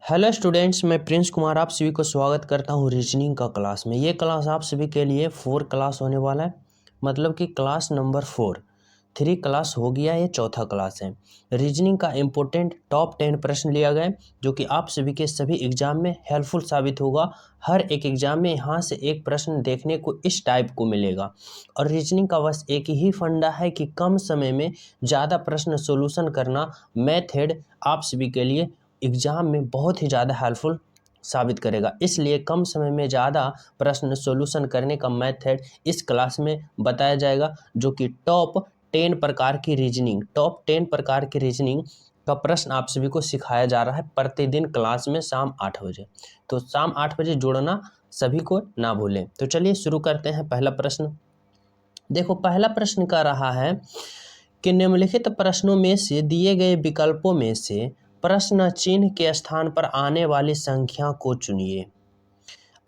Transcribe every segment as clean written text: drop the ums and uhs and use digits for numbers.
Hello students, मैं Prince Kumar आप सभी को स्वागत करता हूं रीजनिंग का क्लास में। ये क्लास आप सभी के लिए 4 क्लास होने वाला है, मतलब कि क्लास नंबर 4 3 क्लास हो गया, ये चौथा क्लास है। रीजनिंग का इम्पोर्टेंट टॉप 10 प्रश्न लिया गया है, जो कि आप सभी के सभी एग्जाम में हेल्पफुल साबित होगा। हर एक एग्जाम में यहाँ से एक प्रश्न देखने को इस टाइप को मिलेगा। और रीजनिंग का बस एक ही फंडा है कि कम समय में ज़्यादा प्रश्न सोल्यूशन करना मेथड आप सभी के लिए एग्ज़ाम में बहुत ही ज़्यादा हेल्पफुल साबित करेगा। इसलिए कम समय में ज़्यादा प्रश्न सॉल्यूशन करने का मेथड इस क्लास में बताया जाएगा, जो कि टॉप 10 प्रकार की रीजनिंग का प्रश्न आप सभी को सिखाया जा रहा है प्रतिदिन क्लास में शाम 8 बजे। तो शाम 8 बजे जुड़ना सभी को ना भूलें। तो चलिए शुरू करते हैं। पहला प्रश्न देखो, पहला प्रश्न का रहा है कि निम्नलिखित प्रश्नों में से दिए गए विकल्पों में से प्रश्न चिन्ह के स्थान पर आने वाली संख्या को चुनिए।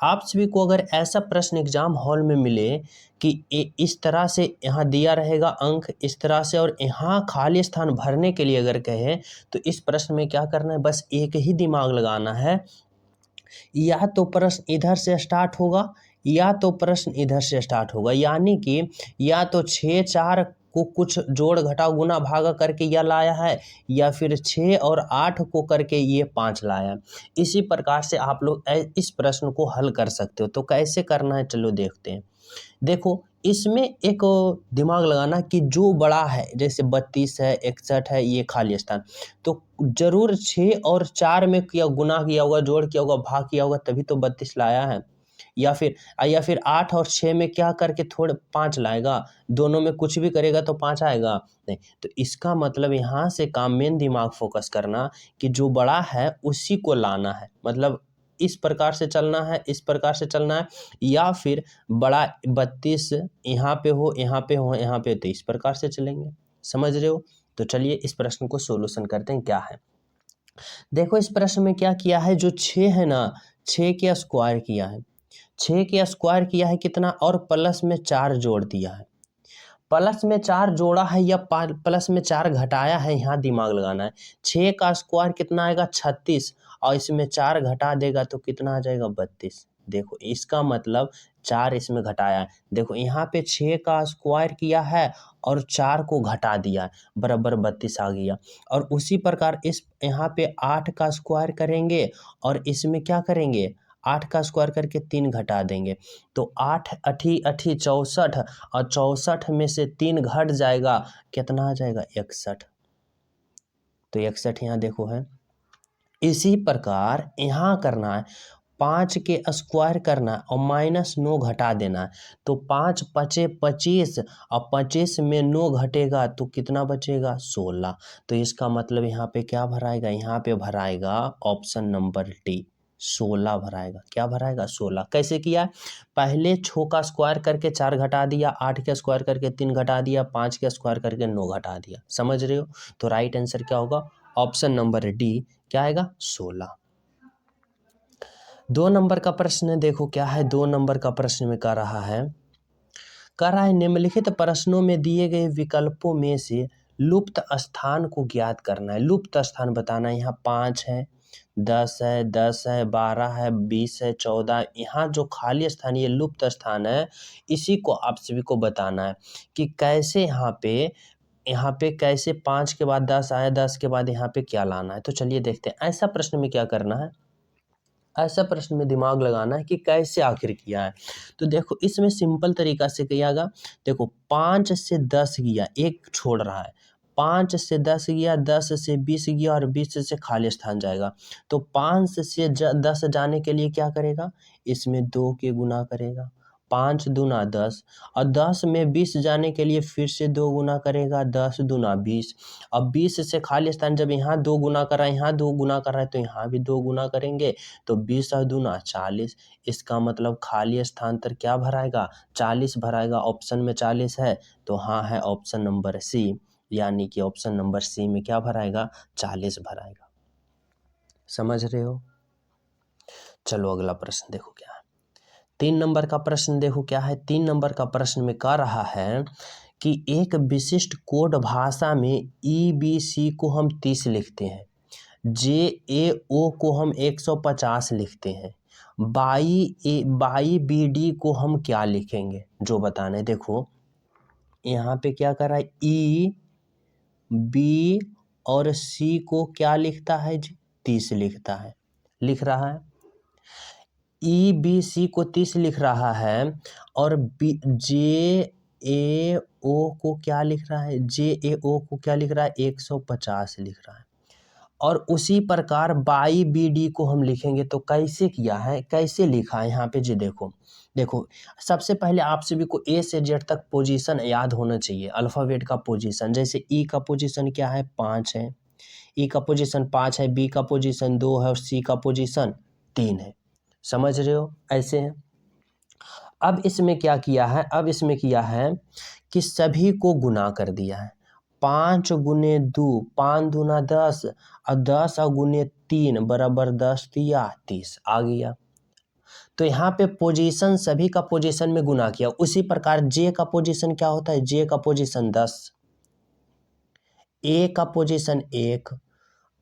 आप सभी को अगर ऐसा प्रश्न एग्जाम हॉल में मिले कि इस तरह से यहाँ दिया रहेगा अंक इस तरह से, और यहाँ खाली स्थान भरने के लिए अगर कहे, तो इस प्रश्न में क्या करना है, बस एक ही दिमाग लगाना है। या तो प्रश्न इधर से स्टार्ट होगा या तो प्रश्न इधर से स्टार्ट होगा, यानी कि या तो 6 4 को कुछ जोड़ घटाव गुना भागा करके यह लाया है, या फिर 6 और 8 को करके ये 5 लाया है। इसी प्रकार से आप लोग इस प्रश्न को हल कर सकते हो। तो कैसे करना है, चलो देखते हैं। देखो, इसमें एक दिमाग लगाना कि जो बड़ा है, जैसे 32 है, 61 है, ये खाली स्थान, तो जरूर 6 और 4 में किया गुना किया होगा, जोड़ किया होगा, भाग किया होगा, तभी तो 32 लाया है। या फिर 8 और 6 में क्या करके थोड़े 5 लाएगा, दोनों में कुछ भी करेगा तो 5 आएगा नहीं। तो इसका मतलब यहाँ से काम मेन दिमाग फोकस करना कि जो बड़ा है उसी को लाना है, मतलब इस प्रकार से चलना है, इस प्रकार से चलना है, या फिर बड़ा 32 यहाँ पे हो, यहाँ पे हो, यहाँ पे, तो इस प्रकार से चलेंगे। समझ रहे हो? तो चलिए इस प्रश्न को सोल्यूशन करते हैं। क्या है, देखो इस प्रश्न में क्या किया है, जो 6 है ना, 6 के स्क्वायर किया है, 6 के स्क्वायर किया है कितना, और प्लस में 4 जोड़ दिया है। प्लस में 4 जोड़ा है या प्लस में 4 घटाया है, यहाँ दिमाग लगाना है। 6 का स्क्वायर कितना आएगा, 36, और इसमें 4 घटा देगा तो कितना आ जाएगा, 32। देखो इसका मतलब 4 इसमें घटाया है। देखो यहाँ पे 6 का स्क्वायर किया है और 4 को घटा दिया है, बराबर 32 आ गया। और उसी प्रकार इस यहाँ पे 8 का स्क्वायर करेंगे और इसमें क्या करेंगे, 8 का स्क्वायर करके 3 घटा देंगे, तो 8 अठी अठी 64, और 64 में से 3 घट जाएगा, कितना आ जाएगा, 61। तो 61 यहाँ देखो है। इसी प्रकार यहाँ करना है, 5 के स्क्वायर करना है और -9 घटा देना है, तो 5 पचे 25, और 25 में 9 घटेगा तो कितना बचेगा, 16। तो इसका मतलब यहाँ पे क्या भराएगा, यहाँ पे भराएगा ऑप्शन नंबर डी, 16 भराएगा। क्या भराएगा, 16। कैसे किया, पहले 6 का स्क्वायर करके 4 घटा दिया, 8 के स्क्वायर करके 3 घटा दिया, 5 के स्क्वायर करके 9 घटा दिया। समझ रहे हो? तो राइट आंसर क्या होगा, ऑप्शन नंबर डी, क्या आएगा, 16। 2 नंबर का प्रश्न देखो क्या है, 2 नंबर का प्रश्न में कह रहा है निम्नलिखित प्रश्नों में दिए गए विकल्पों में से लुप्त स्थान को ज्ञात करना है। लुप्त स्थान बताना है। यहाँ 5 है, 10 है, 10 है, 12 है, 20 है, 14, यहाँ जो खाली स्थान, ये लुप्त स्थान है। इसी को आप सभी को बताना है कि कैसे यहाँ पे कैसे 5 के बाद 10 आया, 10 के बाद यहाँ पे क्या लाना है। तो चलिए देखते हैं ऐसा प्रश्न में क्या करना है। ऐसा प्रश्न में दिमाग लगाना है कि कैसे आखिर किया है। तो देखो इसमें सिंपल तरीका से कियागा। देखो 5 से 10 गया, एक छोड़ रहा है, 5 से 10 गया, 10 से 20 गया, और 20 से खाली स्थान जाएगा। तो 5 से 10 जाने के लिए क्या करेगा, इसमें 2 के गुना करेगा, 5 दूना 10, और 10 में 20 जाने के लिए फिर से 2 गुना करेगा, 10 दूना 20। अब 20 से खाली स्थान जब यहाँ 2 गुना कर रहा है, यहाँ 2 गुना कर रहा है, तो यहाँ भी 2 गुना करेंगे, तो 20 और दूना 40। इसका मतलब खाली स्थान पर क्या भराएगा, 40 भराएगा। ऑप्शन में 40 है, तो हाँ है ऑप्शन नंबर सी, यानी कि ऑप्शन नंबर सी में क्या भराएगा, 40 भराएगा। समझ रहे हो? चलो अगला प्रश्न देखो क्या है। 3 नंबर का प्रश्न देखो क्या है। 3 नंबर का प्रश्न में कह रहा है कि एक विशिष्ट कोड भाषा में EBC को हम 30 लिखते हैं, जे ए ओ को हम 150 लिखते हैं, बाई बी डी को हम क्या लिखेंगे जो बताना है। देखो यहाँ पे क्या कर रहा है, ई बी और सी को क्या लिखता है जी, 30 लिखता है, लिख रहा है। ई बी सी को 30 लिख रहा है और बी जे ए ओ को क्या लिख रहा है, जे ए ओ को क्या लिख रहा है, 150 लिख रहा है। और उसी प्रकार बाई बी डी को हम लिखेंगे तो कैसे किया है, कैसे लिखा है यहाँ पे जी। देखो देखो सबसे पहले आप सभी को ए से जेड तक पोजीशन याद होना चाहिए, अल्फ़ाबेट का पोजीशन। जैसे ई का पोजीशन क्या है, 5 है, ई का पोजीशन 5 है, बी का पोजीशन 2 है और सी का पोजीशन 3 है। समझ रहे हो, ऐसे है। अब इसमें क्या किया है, अब इसमें किया है कि सभी को गुना कर दिया है। 5 गुने 2, 5 दूना 10 और 10 और गुने 3 बराबर 10 दिया 30 आ गया। तो यहाँ पे पोजीशन सभी का पोजीशन में गुना किया। उसी प्रकार जे का पोजीशन क्या होता है, जे का पोजीशन 10, ए का पोजीशन 1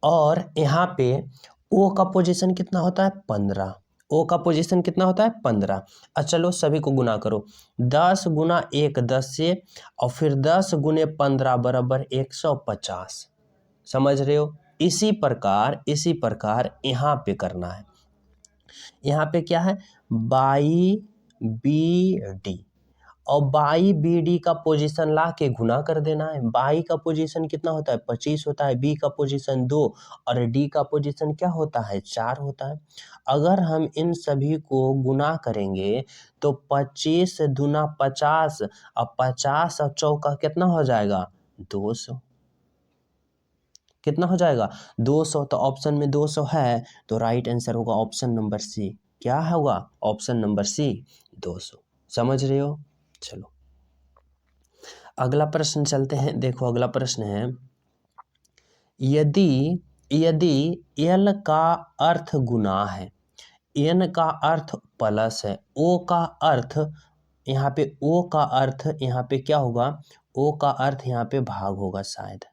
और यहाँ पे ओ का पोजीशन कितना होता है, 15। ओ का पोजीशन कितना होता है, 15। अच्छा चलो सभी को गुना करो, 10 गुना 1 10 से और फिर 10 गुने 15 बराबर 150। समझ रहे हो। इसी प्रकार यहाँ पे करना है। यहाँ पे क्या है, बाई बी डी और बाई बी डी का पोजीशन ला के गुना कर देना है। बाई का पोजीशन कितना होता है, 25 होता है, बी का पोजीशन 2 और डी का पोजीशन क्या होता है, 4 होता है। अगर हम इन सभी को गुना करेंगे तो 25 दूना 50 और 50 और चौका कितना हो जाएगा, 200। कितना हो जाएगा, 200। तो ऑप्शन में 200 है तो राइट आंसर होगा ऑप्शन नंबर सी। क्या होगा, ऑप्शन नंबर सी 200। समझ रहे हो। चलो अगला प्रश्न चलते हैं। देखो अगला प्रश्न है, यदि एल का अर्थ गुना है, एन का अर्थ प्लस है, ओ का अर्थ यहाँ पे, ओ का अर्थ यहाँ पे क्या होगा, ओ का अर्थ यहाँ पे भाग होगा, शायद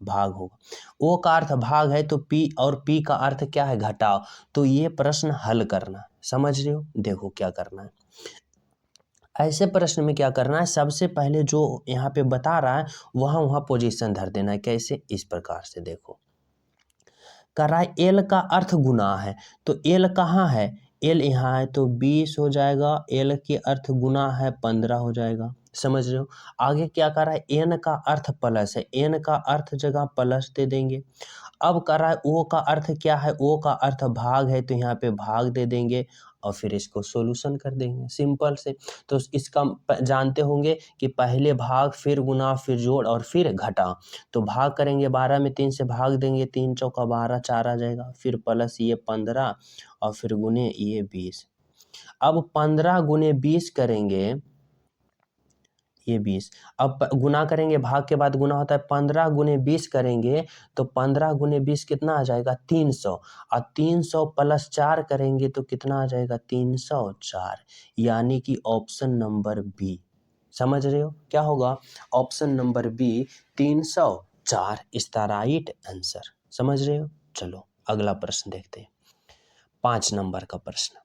भाग होगा। ओ का अर्थ भाग है तो पी और पी का अर्थ क्या है, घटाव। तो ये प्रश्न हल करना, समझ रहे हो। देखो क्या करना है, ऐसे प्रश्न में क्या करना है, सबसे पहले जो यहाँ पे बता रहा है वहाँ पोजीशन धर देना है। कैसे, इस प्रकार से देखो कर रहा है, एल का अर्थ गुना है तो एल कहाँ है, एल यहाँ है तो 20 हो जाएगा, एल के अर्थ गुना है 15 हो जाएगा। समझ रहे हो। आगे क्या कर रहा है, एन का अर्थ प्लस है, एन का अर्थ जगह प्लस दे देंगे। अब कर रहा है ओ का अर्थ क्या है, ओ का अर्थ भाग है तो यहाँ पे भाग दे देंगे और फिर इसको सॉल्यूशन कर देंगे सिंपल से। तो इसका जानते होंगे कि पहले भाग फिर गुना फिर जोड़ और फिर घटा। तो भाग करेंगे 12 में 3 से भाग देंगे, 3 चौका 12 4 आ जाएगा, फिर प्लस ये 15 और फिर गुने ये 20। अब 15 गुने 20 करेंगे, ये 20। अब गुना करेंगे, भाग के बाद गुना होता है, 15 गुने 20 करेंगे तो 15 गुने 20 कितना आ जाएगा, 300 और 300 प्लस 4 करेंगे तो कितना आ जाएगा, 304। यानी कि ऑप्शन नंबर बी। समझ रहे हो क्या होगा, ऑप्शन नंबर बी 304 इसका राइट आंसर। समझ रहे हो। चलो अगला प्रश्न देखते हैं, 5 नंबर का प्रश्न।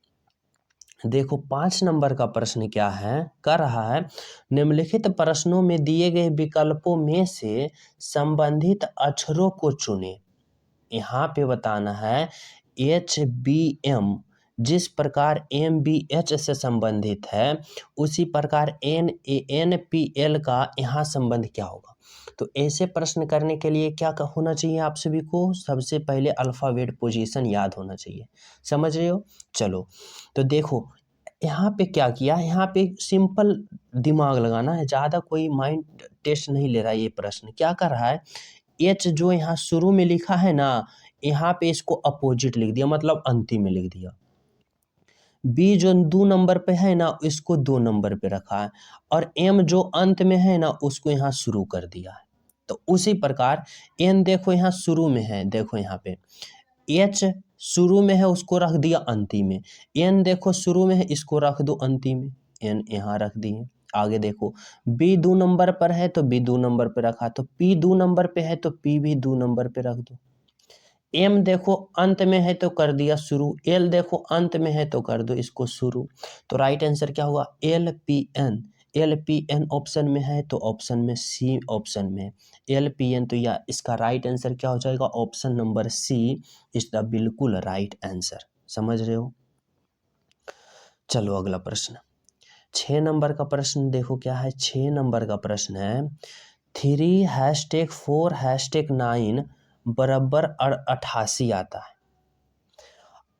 देखो 5 नंबर का प्रश्न क्या है, कर रहा है, निम्नलिखित प्रश्नों में दिए गए विकल्पों में से संबंधित अक्षरों को चुनें। यहाँ पे बताना है HBM जिस प्रकार MBH से संबंधित है उसी प्रकार NPL का यहाँ संबंध क्या होगा। तो ऐसे प्रश्न करने के लिए क्या होना चाहिए आप सभी को, सबसे पहले अल्फ़ाबेट पोजीशन याद होना चाहिए। समझ रहे हो। चलो तो देखो यहाँ पे क्या किया, यहाँ पे सिंपल दिमाग लगाना है, ज़्यादा कोई माइंड टेस्ट नहीं ले रहा है। ये प्रश्न क्या कर रहा है, एच जो यहाँ शुरू में लिखा है ना, यहाँ पे इसको अपोजिट लिख दिया, मतलब अंतिम में लिख दिया। बी जो 2 नंबर पे है ना, इसको 2 नंबर पे रखा है और एम जो अंत में है ना, उसको यहाँ शुरू कर दिया है। तो उसी प्रकार एन देखो यहाँ शुरू में है, देखो यहाँ पे एच शुरू में है उसको रख दिया अंतिम में, एन देखो शुरू में है इसको रख दो अंतिम में, एन यहाँ रख दिए। आगे देखो बी 2 नंबर पर है तो बी 2 नंबर पे रखा, तो पी 2 नंबर पे है तो पी भी 2 नंबर पे रख दो। एम देखो अंत में है तो कर दिया शुरू, एल देखो अंत में है तो कर दो इसको शुरू। तो राइट आंसर क्या हुआ? L P N. L P N option में है तो ऑप्शन में सी ऑप्शन में एल पी एन, तो या इसका राइट आंसर क्या हो जाएगा? Option number C is the बिल्कुल राइट आंसर। समझ रहे हो? चलो अगला प्रश्न, 6 नंबर का प्रश्न देखो क्या है। 6 नंबर का प्रश्न है 3#4#9 बराबर 88 आता है।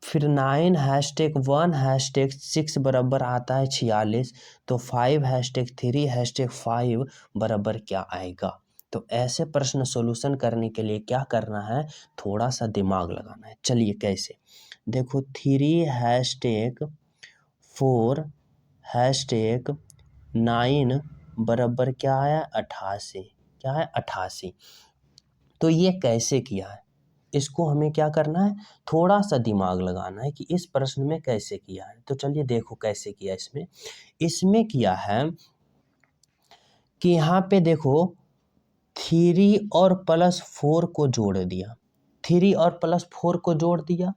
फिर 9#1#6 बराबर आता है 46। तो 5#3#5 बराबर क्या आएगा? तो ऐसे प्रश्न सॉल्यूशन करने के लिए क्या करना है? थोड़ा सा दिमाग लगाना है। चलिए कैसे, देखो 3#4#9 बराबर क्या आया? 88। क्या है? 88। तो ये कैसे किया है, इसको हमें क्या करना है? थोड़ा सा दिमाग लगाना है कि इस प्रश्न में कैसे किया है। तो चलिए देखो कैसे किया। इसमें इसमें किया है कि यहाँ पे देखो 3 और +4 को जोड़ दिया, 3 और +4 को जोड़ दिया,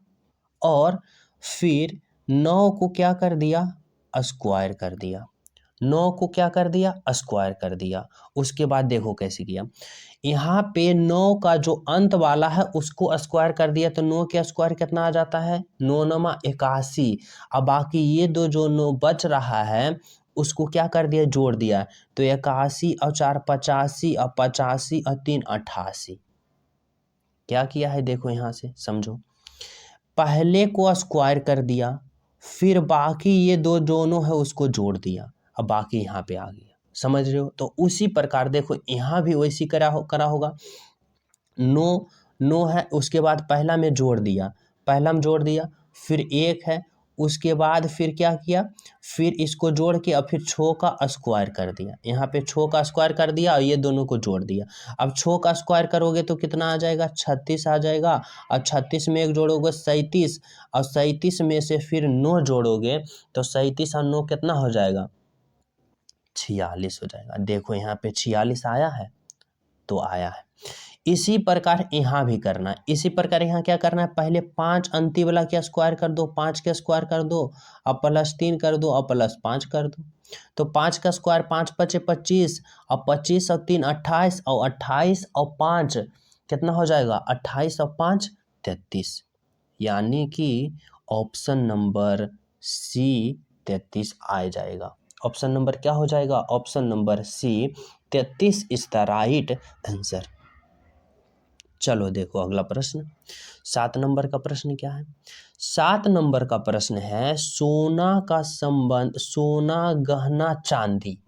और फिर 9 को क्या कर दिया? स्क्वायर कर दिया। 9 को क्या कर दिया? स्क्वायर कर दिया। उसके बाद देखो कैसे किया, यहाँ पे 9 का जो अंत वाला है उसको स्क्वायर कर दिया, तो 9 के स्क्वायर कितना आ जाता है? 9×9 = 81। अब बाकी ये दो जो 9 बच रहा है उसको क्या कर दिया? जोड़ दिया। तो 81 और 4 85 और 85 और 3 88। क्या किया है देखो यहाँ से समझो, पहले को स्क्वायर कर दिया, फिर बाकी ये दो दोनों है उसको जोड़ दिया, अब बाकी यहाँ पे आ गया। समझ रहे हो? तो उसी प्रकार देखो यहाँ भी वैसी करा होगा। 9 है, उसके बाद पहला में जोड़ दिया, पहला में जोड़ दिया, फिर 1 है, उसके बाद फिर क्या किया? फिर इसको जोड़ के और फिर 6 का स्क्वायर कर दिया। यहाँ पे 6 का स्क्वायर कर दिया और ये दोनों को जोड़ दिया। अब 6 का स्क्वायर करोगे तो कितना आ जाएगा? 36 आ जाएगा। और 36 में 1 जोड़ोगे 37, और 37 में से फिर 9 जोड़ोगे तो 37 और 9 कितना हो जाएगा? 46 हो जाएगा। देखो यहाँ पे 46 आया है, तो आया है। इसी प्रकार यहाँ भी करना है। इसी प्रकार यहाँ क्या करना है? पहले 5 अंतिम वाला के स्क्वायर कर दो, 5 के स्क्वायर कर दो, अब +3 कर दो, अब +5 कर दो। तो 5 का स्क्वायर 5 × 5 = 25, और 25 और 3 28, और 28 और 5 कितना हो जाएगा? 28 और 5 33। यानी कि ऑप्शन नंबर सी 33 आ जाएगा। ऑप्शन नंबर क्या हो जाएगा? Option number C 33 is the right answer. चलो देखो अगला प्रश्न, 7 नंबर का प्रश्न क्या है? 7 नंबर का प्रश्न है सोना का संबंध, सोना गहना चांदी।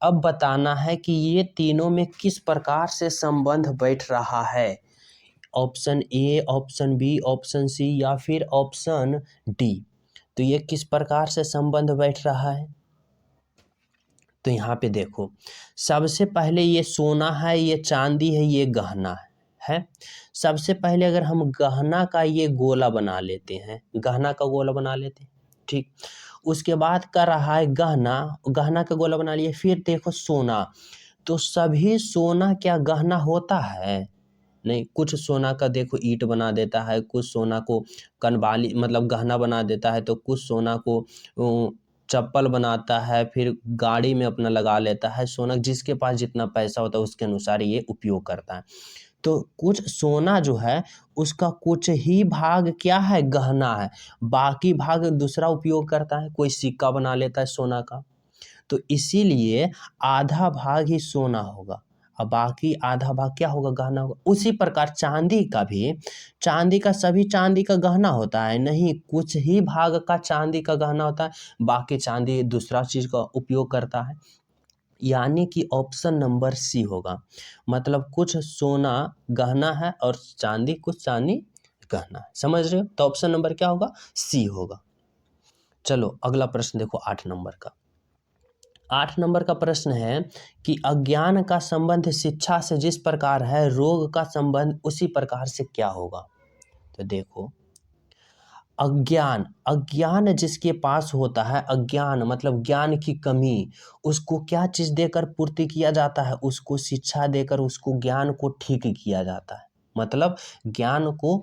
अब बताना है कि ये तीनों में किस प्रकार से संबंध बैठ रहा है। Option A, option B, option C या फिर ऑप्शन डी। तो ये किस प्रकार से संबंध बैठ रहा है? तो यहाँ पे देखो, सबसे पहले ये सोना है, ये चांदी है, ये गहना है। सबसे पहले अगर हम गहना का ये गोला बना लेते हैं, गहना का गोला बना लेते हैं, ठीक। उसके बाद कर रहा है गहना, गहना का गोला बना लिए। फिर देखो सोना, तो सभी सोना क्या गहना होता है? नहीं, कुछ सोना का देखो ईंट बना देता है, कुछ सोना को कनवाली मतलब गहना बना देता है, तो कुछ सोना को चप्पल बनाता है, फिर गाड़ी में अपना लगा लेता है। सोना जिसके पास जितना पैसा होता है उसके अनुसार ये उपयोग करता है। तो कुछ सोना जो है उसका कुछ ही भाग क्या है? गहना है, बाकी भाग दूसरा उपयोग करता है। कोई सिक्का बना लेता है सोना का, तो इसीलिए आधा भाग ही सोना होगा और बाकी आधा भाग क्या होगा? गहना होगा। उसी प्रकार चांदी का भी, चांदी का सभी चांदी का गहना होता है? नहीं, कुछ ही भाग का चांदी का गहना होता है, बाकी चांदी दूसरा चीज़ का उपयोग करता है। यानी कि ऑप्शन नंबर सी होगा, मतलब कुछ सोना गहना है और चांदी, कुछ चांदी गहना है। समझ रहे हो? तो ऑप्शन नंबर क्या होगा? सी होगा। चलो अगला प्रश्न देखो 8 नंबर का। 8 नंबर का प्रश्न है कि अज्ञान का संबंध शिक्षा से जिस प्रकार है, रोग का संबंध उसी प्रकार से क्या होगा? तो देखो, अज्ञान, अज्ञान जिसके पास होता है, अज्ञान मतलब ज्ञान की कमी, उसको क्या चीज़ देकर पूर्ति किया जाता है? उसको शिक्षा देकर उसको ज्ञान को ठीक किया जाता है। मतलब ज्ञान को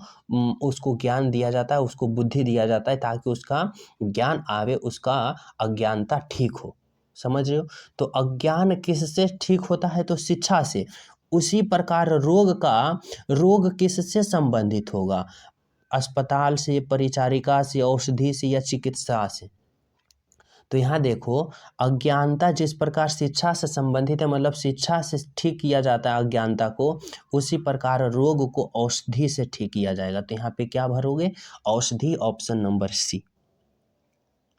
उसको ज्ञान दिया जाता है, उसको बुद्धि दिया जाता है ताकि उसका ज्ञान आवे, उसका अज्ञानता ठीक हो। समझ रहे हो? तो अज्ञान किससे ठीक होता है? तो शिक्षा से। उसी प्रकार रोग किससे संबंधित होगा? अस्पताल से, परिचारिका से, औषधि से या चिकित्सा से। तो यहाँ देखो, अज्ञानता जिस प्रकार शिक्षा से संबंधित है, मतलब शिक्षा से ठीक किया जाता है अज्ञानता को, उसी प्रकार रोग को औषधि से ठीक किया जाएगा। तो यहाँ पे क्या भरोगे? औषधि, ऑप्शन नंबर सी।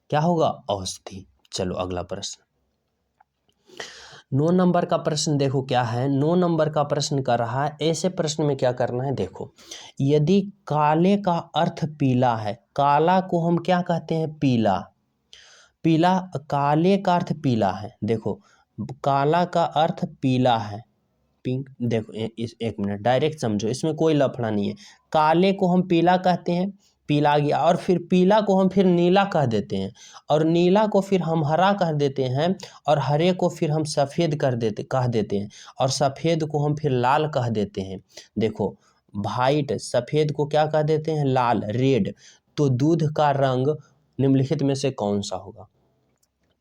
क्या होगा? औषधि। चलो अगला प्रश्न। 9 नंबर का प्रश्न देखो क्या है। 9 नंबर का प्रश्न कर रहा है, ऐसे प्रश्न में क्या करना है? देखो, यदि काले का अर्थ पीला है, काला को हम क्या कहते हैं? पीला। पीला, काले का अर्थ पीला है। देखो, काला का अर्थ पीला है, पिंक। देखो इस एक मिनट डायरेक्ट समझो, इसमें कोई लफड़ा नहीं है। काले को हम पीला कहते हैं, पीला गया, और फिर पीला को हम फिर नीला कह देते हैं, और नीला को फिर हम हरा कह देते हैं, और हरे को फिर हम सफ़ेद कह देते हैं, और सफ़ेद को हम फिर लाल कह देते हैं। देखो, वाइट, सफ़ेद को क्या कह देते हैं? लाल, रेड। तो दूध का रंग निम्नलिखित में से कौन सा होगा?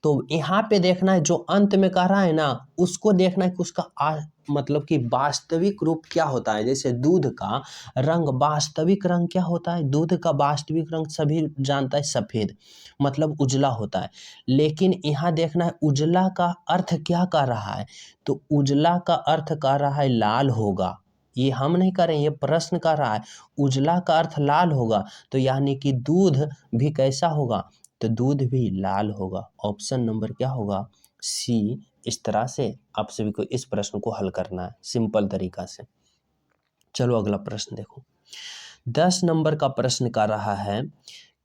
तो यहाँ पे देखना है, जो अंत में कह रहा है ना, उसको देखना है कि उसका मतलब कि वास्तविक रूप क्या होता है। जैसे दूध का रंग, वास्तविक रंग क्या होता है? दूध का वास्तविक रंग सभी जानता है, सफ़ेद, मतलब उजला होता है। लेकिन यहाँ देखना है उजला का अर्थ क्या कर रहा है। तो उजला का अर्थ कर रहा है लाल होगा। ये हम नहीं कर रहे हैं, ये प्रश्न कर रहा है। उजला का अर्थ लाल होगा, तो यानी कि दूध भी कैसा होगा? तो दूध भी लाल होगा। ऑप्शन नंबर क्या होगा? सी। इस तरह से आप सभी को इस प्रश्न को हल करना है सिंपल तरीका से। चलो अगला प्रश्न देखो। 10 नंबर का प्रश्न कर रहा है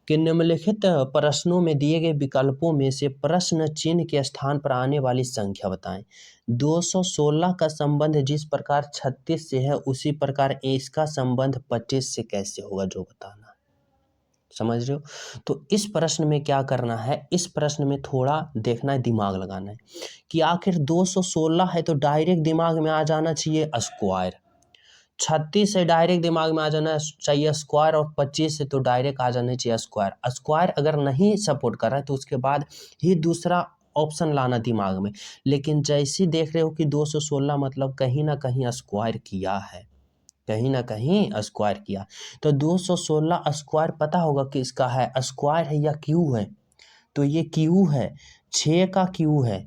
कि निम्नलिखित प्रश्नों में दिए गए विकल्पों में से प्रश्न चिन्ह के स्थान पर आने वाली संख्या बताएं। 216 का संबंध जिस प्रकार 36 से है, उसी प्रकार इसका संबंध 25 से कैसे होगा, जो बताना है। समझ रहे हो? तो इस प्रश्न में क्या करना है? इस प्रश्न में थोड़ा देखना है, दिमाग लगाना है कि आखिर 216 है तो डायरेक्ट दिमाग में आ जाना चाहिए स्क्वायर, 36 से डायरेक्ट दिमाग में आ जाना चाहिए स्क्वायर, और 25 से तो डायरेक्ट आ जाना चाहिए स्क्वायर। स्क्वायर अगर नहीं सपोर्ट कर रहा है तो उसके बाद ही दूसरा ऑप्शन लाना दिमाग में। लेकिन जैसे देख रहे हो कि 216 मतलब कहीं ना कहीं स्क्वायर किया है, कहीं ना कहीं स्क्वायर किया। तो 216 स्क्वायर पता होगा कि इसका है, स्क्वायर है या क्यू है? तो ये क्यू है, 6 का क्यू है,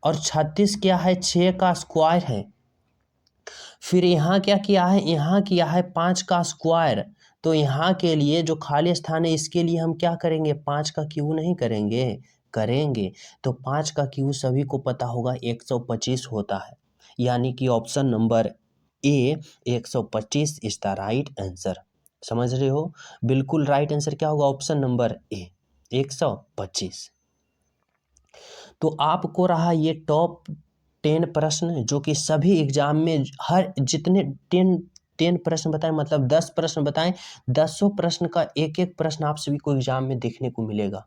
और 36 क्या है? 6 का स्क्वायर है। फिर यहाँ क्या किया है? यहाँ किया है 5 का स्क्वायर। तो यहाँ के लिए जो खाली स्थान है, इसके लिए हम क्या करेंगे? 5 का क्यू नहीं करेंगे? करेंगे। तो 5 का क्यू सभी को पता होगा 125 होता है, यानी कि option number A 125 is the right answer. समझ रहे हो? बिल्कुल राइट आंसर क्या होगा? Option number A 125। तो आपको रहा ये टॉप 10 प्रश्न, जो कि सभी एग्जाम में हर जितने 10 प्रश्न बताएं, मतलब 10 प्रश्न बताएं, 10 प्रश्न का एक एक प्रश्न आप सभी को एग्जाम में देखने को मिलेगा,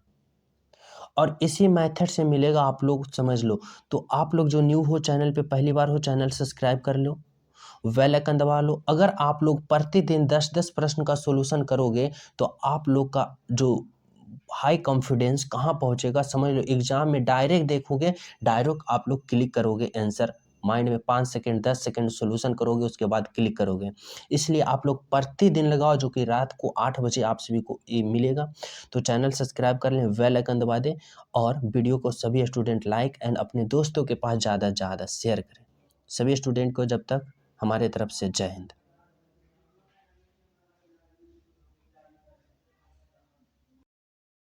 और इसी मेथड से मिलेगा। आप लोग समझ लो। तो आप लोग जो न्यू हो चैनल पे, पहली बार हो, चैनल सब्सक्राइब कर लो, बेल आइकन दबा लो। अगर आप लोग प्रतिदिन 10-10 प्रश्न का सॉल्यूशन करोगे तो आप लोग का जो हाई कॉन्फिडेंस कहाँ पहुँचेगा, समझ लो। एग्जाम में डायरेक्ट देखोगे, डायरेक्ट आप लोग क्लिक करोगे आंसर, माइंड में 5 सेकंड 10 सेकंड सॉल्यूशन करोगे, उसके बाद क्लिक करोगे। इसलिए आप लोग प्रतिदिन लगाओ, जो कि रात को 8 बजे आप सभी को ये मिलेगा। तो चैनल सब्सक्राइब कर लें, बेल आइकन दबा दें, और वीडियो को सभी स्टूडेंट लाइक एंड अपने दोस्तों के पास ज़्यादा से ज़्यादा शेयर करें। सभी स्टूडेंट को जब तक हमारे तरफ से जय हिंद।